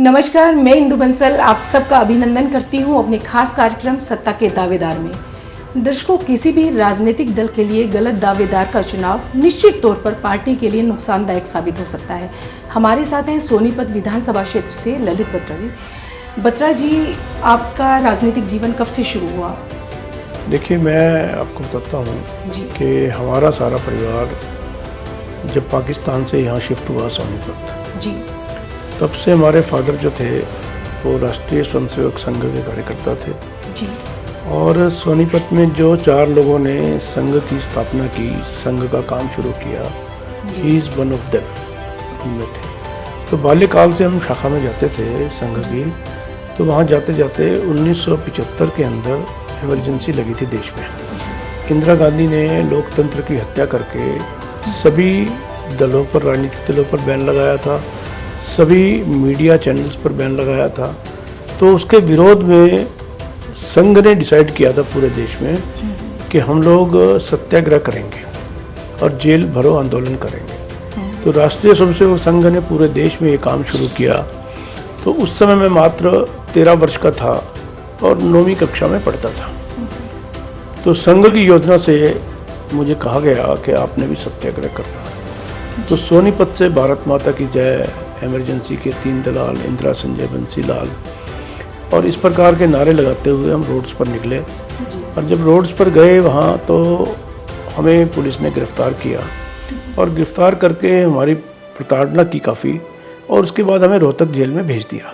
नमस्कार, मैं इंदु बंसल आप सबका अभिनंदन करती हूं अपने खास कार्यक्रम सत्ता के दावेदार में। दर्शकों, किसी भी राजनीतिक दल के लिए गलत दावेदार का चुनाव निश्चित तौर पर पार्टी के लिए नुकसानदायक साबित हो सकता है। हमारे साथ हैं सोनीपत विधानसभा क्षेत्र से ललित बत्रा जी। बत्रा जी, आपका राजनीतिक जीवन कब से शुरू हुआ? देखिए, मैं आपको बताता हूँ कि हमारा सारा परिवार जब पाकिस्तान से यहाँ शिफ्ट हुआ सोनीपत जी, तब से हमारे फादर जो थे वो राष्ट्रीय स्वयंसेवक संघ के कार्यकर्ता थे जी। और सोनीपत में जो 4 लोगों ने संघ की स्थापना की, संघ का काम शुरू किया, he is one of them, उनमें थे। तो बाल्यकाल से हम शाखा में जाते थे संघ की। तो वहाँ जाते जाते 1975 के अंदर इमरजेंसी लगी थी देश में। इंदिरा गांधी ने लोकतंत्र की हत्या करके सभी दलों पर, राजनीतिक दलों पर बैन लगाया था, सभी मीडिया चैनल्स पर बैन लगाया था। तो उसके विरोध में संघ ने डिसाइड किया था पूरे देश में कि हम लोग सत्याग्रह करेंगे और जेल भरो आंदोलन करेंगे। तो राष्ट्रीय स्वयंसेवक संघ ने पूरे देश में ये काम शुरू किया। तो उस समय मैं मात्र 13 वर्ष का था और 9वीं कक्षा में पढ़ता था। तो संघ की योजना से मुझे कहा गया कि आपने भी सत्याग्रह करना है। तो सोनीपत से भारत माता की जय, इमरजेंसी के 3 दलाल, इंदिरा, संजय, बंसीलाल और इस प्रकार के नारे लगाते हुए हम रोड्स पर निकले। और जब रोड्स पर गए वहाँ तो हमें पुलिस ने गिरफ्तार किया और गिरफ्तार करके हमारी प्रताड़ना की काफ़ी। और उसके बाद हमें रोहतक जेल में भेज दिया।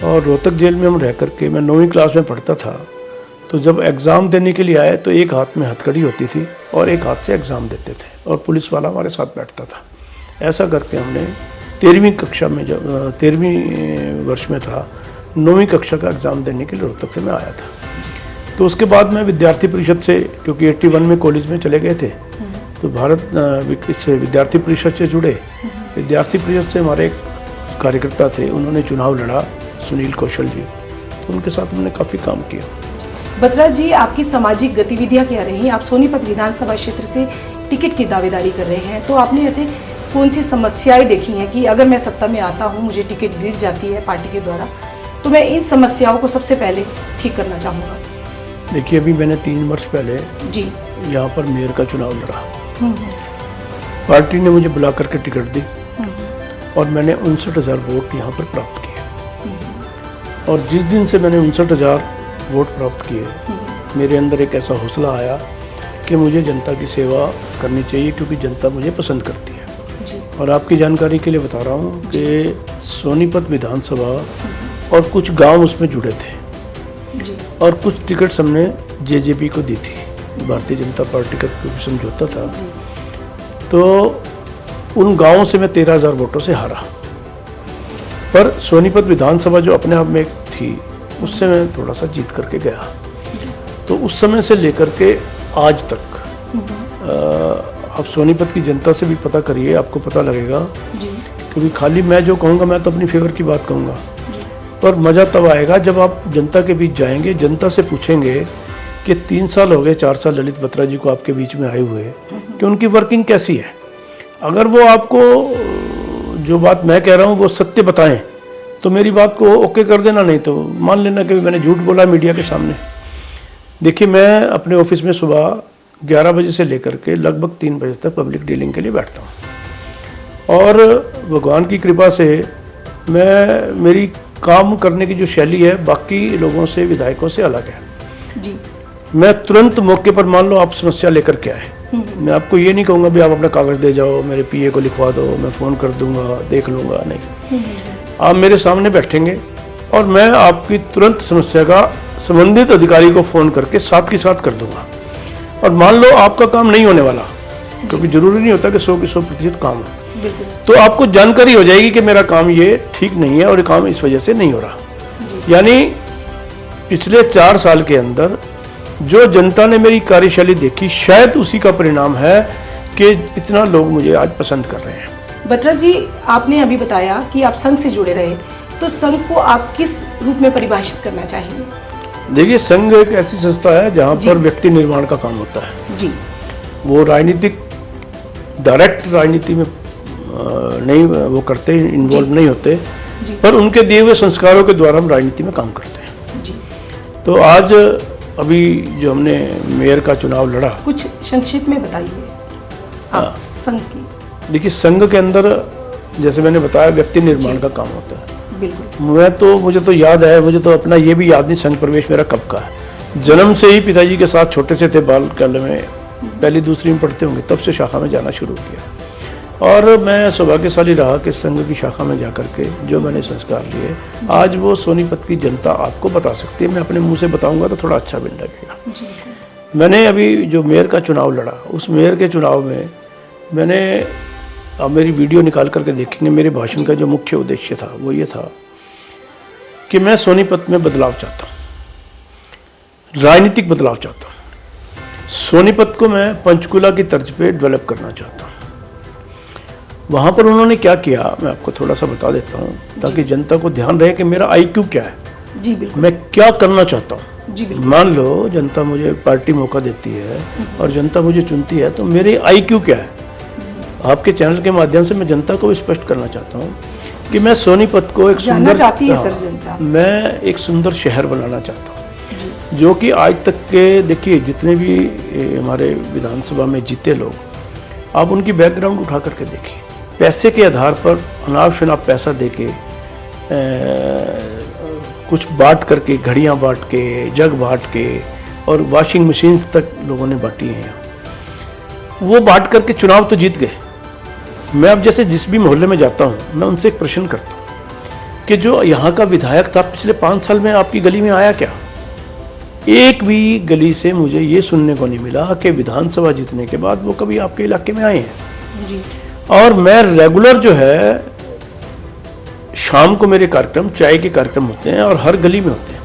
और रोहतक जेल में हम रह करके, मैं 9वीं क्लास में पढ़ता था, तो जब एग्ज़ाम देने के लिए आए तो एक हाथ में हथकड़ी होती थी और एक हाथ से एग्ज़ाम देते थे और पुलिस वाला हमारे साथ बैठता था। ऐसा करके हमने 13वीं कक्षा में, जब 13वीं वर्ष में था, 9वीं कक्षा का एग्ज़ाम देने के लिए रोहतक से मैं आया था। तो उसके बाद मैं विद्यार्थी परिषद से, क्योंकि 81 में कॉलेज में चले गए थे, तो भारत से विद्यार्थी परिषद से जुड़े। विद्यार्थी परिषद से हमारे कार्यकर्ता थे, उन्होंने चुनाव लड़ा, सुनील कौशल जी, तो उनके साथ हमने काफ़ी काम किया। बत्रा जी, आपकी सामाजिक गतिविधियां क्या रही? आप सोनीपत विधानसभा क्षेत्र से टिकट की दावेदारी कर रहे हैं, तो आपने ऐसे कौन सी समस्याएं देखी हैं कि अगर मैं सत्ता में आता हूं, मुझे टिकट दी जाती है पार्टी के द्वारा, तो मैं इन समस्याओं को सबसे पहले ठीक करना चाहूँगा? देखिए, अभी मैंने 3 वर्ष पहले जी यहाँ पर मेयर का चुनाव लड़ा। पार्टी ने मुझे बुला करके टिकट दी और मैंने 59,000 वोट यहाँ पर प्राप्त किए। और जिस दिन से मैंने 59,000 वोट प्राप्त किए, मेरे अंदर एक ऐसा हौसला आया कि मुझे जनता की सेवा करनी चाहिए, क्योंकि जनता मुझे पसंद करती है। और आपकी जानकारी के लिए बता रहा हूँ कि सोनीपत विधानसभा और कुछ गांव उसमें जुड़े थे और कुछ टिकट्स हमने जेजेपी को दी थी, भारतीय जनता पार्टी का समझौता था। तो उन गांवों से मैं 13,000 वोटों से हारा। पर सोनीपत विधानसभा जो अपने आप में थी, उससे मैं थोड़ा सा जीत करके गया। तो उस समय से लेकर के आज तक आप सोनीपत की जनता से भी पता करिए, आपको पता लगेगा। क्योंकि खाली मैं जो कहूँगा, मैं तो अपनी फेवर की बात कहूँगा, पर मज़ा तब आएगा जब आप जनता के बीच जाएंगे, जनता से पूछेंगे कि 3 साल हो गए, 4 साल ललित बत्रा जी को आपके बीच में आए हुए, कि उनकी वर्किंग कैसी है। अगर वो आपको जो बात मैं कह रहा हूँ वो सत्य बताएं तो मेरी बात को ओके कर देना, नहीं तो मान लेना कि मैंने झूठ बोला मीडिया के सामने। देखिए, मैं अपने ऑफिस में सुबह 11 बजे से लेकर के लगभग 3 बजे तक पब्लिक डीलिंग के लिए बैठता हूँ। और भगवान की कृपा से मेरी काम करने की जो शैली है बाकी लोगों से, विधायकों से अलग है जी। मैं तुरंत मौके पर, मान लो आप समस्या लेकर के आए, मैं आपको ये नहीं कहूँगा भी आप अपना कागज़ दे जाओ, मेरे पीए को लिखवा दो, मैं फ़ोन कर दूंगा, देख लूँगा, नहीं। आप मेरे सामने बैठेंगे और मैं आपकी तुरंत समस्या का संबंधित अधिकारी को फ़ोन करके साथ के साथ कर दूंगा। और मान लो आपका काम नहीं होने वाला, क्योंकि ज़रूरी नहीं होता कि 100 की 100% काम हो, तो आपको जानकारी हो जाएगी कि मेरा काम ये ठीक नहीं है और ये काम इस वजह से नहीं हो रहा। यानी पिछले 4 साल के अंदर जो जनता ने मेरी कार्यशैली देखी, शायद उसी का परिणाम है कि इतना लोग मुझे आज पसंद कर रहे हैं। बत्रा जी, आपने अभी बताया कि आप संघ से जुड़े रहे, तो संघ को आप किस रूप में परिभाषित करना चाहेंगे? देखिए, संघ एक ऐसी संस्था है जहाँ पर व्यक्ति निर्माण का काम होता है जी। वो राजनीतिक, डायरेक्ट राजनीति में नहीं वो करते, इन्वॉल्व नहीं होते, जी। पर उनके दिए हुए संस्कारों के द्वारा हम राजनीति में काम करते हैं। जी। तो आज अभी जो हमने मेयर का चुनाव लड़ा, कुछ संक्षिप्त में बताइए आप संघ की। देखिए, संघ के अंदर जैसे मैंने बताया व्यक्ति निर्माण का काम होता है। बिल्कुल। मुझे तो याद है, मुझे तो अपना ये भी याद नहीं संघ प्रवेश मेरा कब का है। जन्म से ही पिताजी के साथ छोटे से थे, बाल काल में पहली दूसरी में पढ़ते होंगे, तब से शाखा में जाना शुरू किया। और मैं सौभाग्यशाली रहा कि संघ की शाखा में जाकर के जो मैंने संस्कार लिए, आज वो सोनीपत की जनता आपको बता सकती है। मैं अपने मुंह से बताऊंगा तो थोड़ा अच्छा भी लगेगा। मैंने अभी जो मेयर का चुनाव लड़ा, उस मेयर के चुनाव में मैंने, अब मेरी वीडियो निकाल करके देखेंगे, मेरे भाषण का जो मुख्य उद्देश्य था वो ये था कि मैं सोनीपत में बदलाव चाहता हूँ, राजनीतिक बदलाव चाहता हूँ। सोनीपत को मैं पंचकुला की तर्ज पे डेवलप करना चाहता हूँ। वहाँ पर उन्होंने क्या किया, मैं आपको थोड़ा सा बता देता हूँ ताकि जनता को ध्यान रहे कि मेरा आईक्यू क्या है, जी बिल्कुल, मैं क्या करना चाहता हूँ। जी बिल्कुल। मान लो जनता मुझे, पार्टी मौका देती है और जनता मुझे चुनती है, तो मेरे आईक्यू क्या है। आपके चैनल के माध्यम से मैं जनता को स्पष्ट करना चाहता हूँ कि मैं सोनीपत को एक सुंदर, चाहती है सर जनता, मैं एक सुंदर शहर बनाना चाहता हूँ, जो कि आज तक के, देखिए जितने भी हमारे विधानसभा में जीते लोग, आप उनकी बैकग्राउंड उठा करके देखिए। पैसे के आधार पर अनाप शनाप पैसा देके, कुछ बांट करके, घड़ियाँ बांट के, जग बांट के और वॉशिंग मशीन्स तक लोगों ने बांटी हैं। वो बांट करके चुनाव तो जीत गए। मैं अब जैसे जिस भी मोहल्ले में जाता हूँ, मैं उनसे एक प्रश्न करता हूँ कि जो यहाँ का विधायक था पिछले 5 साल में आपकी गली में आया क्या? एक भी गली से मुझे ये सुनने को नहीं मिला कि विधानसभा जीतने के बाद वो कभी आपके इलाके में आए हैं। जी। और मैं रेगुलर जो है, शाम को मेरे कार्यक्रम, चाय के कार्यक्रम होते हैं और हर गली में होते हैं।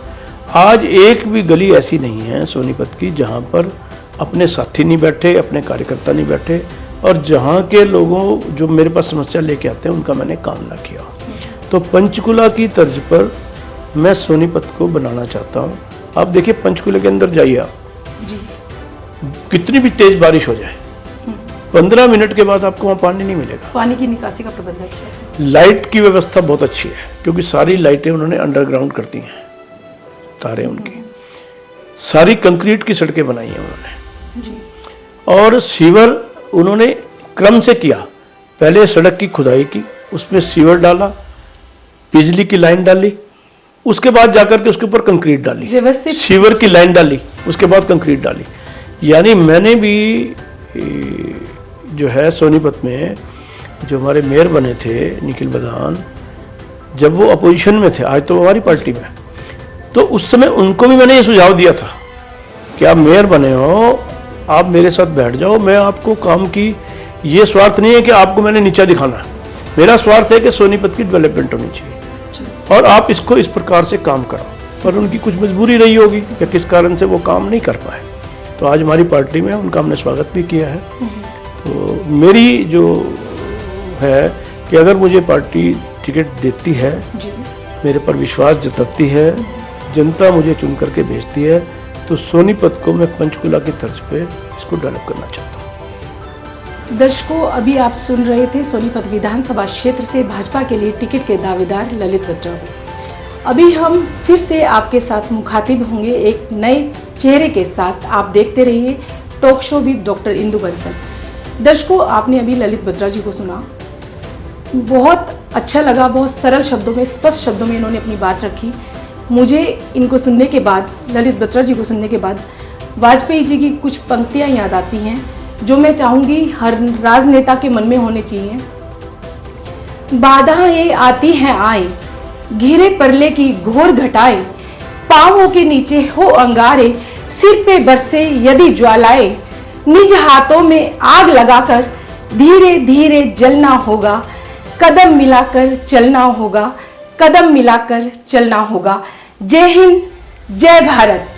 आज एक भी गली ऐसी नहीं है सोनीपत की जहाँ पर अपने साथी नहीं बैठे, अपने कार्यकर्ता नहीं बैठे, और जहाँ के लोगों जो मेरे पास समस्या लेके आते हैं उनका मैंने काम ना किया। तो पंचकुला की तर्ज पर मैं सोनीपत को बनाना चाहता हूँ। आप देखिए, पंचकुला के अंदर जाइए आप, कितनी भी तेज बारिश हो जाए, 15 मिनट के बाद आपको वहाँ पानी नहीं मिलेगा। पानी की निकासी का प्रबंध अच्छा है। लाइट की व्यवस्था बहुत अच्छी है, क्योंकि सारी लाइटें उन्होंने अंडरग्राउंड कर दी हैं, तारे उनकी, सारी कंक्रीट की सड़कें बनाई हैं उन्होंने जी। और सीवर उन्होंने क्रम से किया। पहले सड़क की खुदाई की, उसमें सीवर डाला, बिजली की लाइन डाली, उसके बाद जाकर के उसके ऊपर कंक्रीट डाली, व्यवस्थित सीवर की लाइन डाली, उसके बाद कंक्रीट डाली। यानी मैंने भी जो है सोनीपत में जो हमारे मेयर बने थे निखिल बदान, जब वो अपोजिशन में थे, आज तो हमारी पार्टी में, तो उस समय उनको भी मैंने ये सुझाव दिया था कि आप मेयर बने हो, आप मेरे साथ बैठ जाओ, मैं आपको काम की, ये स्वार्थ नहीं है कि आपको मैंने नीचा दिखाना, मेरा स्वार्थ है कि सोनीपत की डेवलपमेंट होनी चाहिए और आप इसको इस प्रकार से काम करो। पर उनकी कुछ मजबूरी रही होगी या किस कारण से वो काम नहीं कर पाए। तो आज हमारी पार्टी में उनका हमने स्वागत भी किया है। तो मेरी जो है कि अगर मुझे पार्टी टिकट देती है, मेरे पर विश्वास जताती है, जनता मुझे चुन करके भेजती है, तो सोनीपत को मैं पंचकुला की तर्ज पे इसको डेवलप करना चाहता हूँ। दर्शकों, अभी आप सुन रहे थे सोनीपत विधानसभा क्षेत्र से भाजपा के लिए टिकट के दावेदार ललित बत्रा। अभी हम फिर से आपके साथ मुखातिब होंगे एक नए चेहरे के साथ। आप देखते रहिए talk show with doctor Indu Bansal. दर्शकों, आपने अभी ललित बत्रा जी को सुना, बहुत अच्छा लगा, बहुत सरल शब्दों में, स्पष्ट शब्दों में इन्होंने अपनी बात रखी। मुझे इनको सुनने के बाद, ललित बत्रा जी को सुनने के बाद, वाजपेयी जी की कुछ पंक्तियां याद आती हैं जो मैं चाहूँगी हर राजनेता के मन में होने चाहिए। बाधाएं आती हैं आए, घिरे परले की घोर घटाए, पांवों के नीचे हो अंगारे, सिर पे बरसे यदि ज्वालाए, निज हाथों में आग लगाकर धीरे धीरे जलना होगा, कदम मिलाकर चलना होगा, कदम मिलाकर चलना होगा। जय हिंद, जय भारत।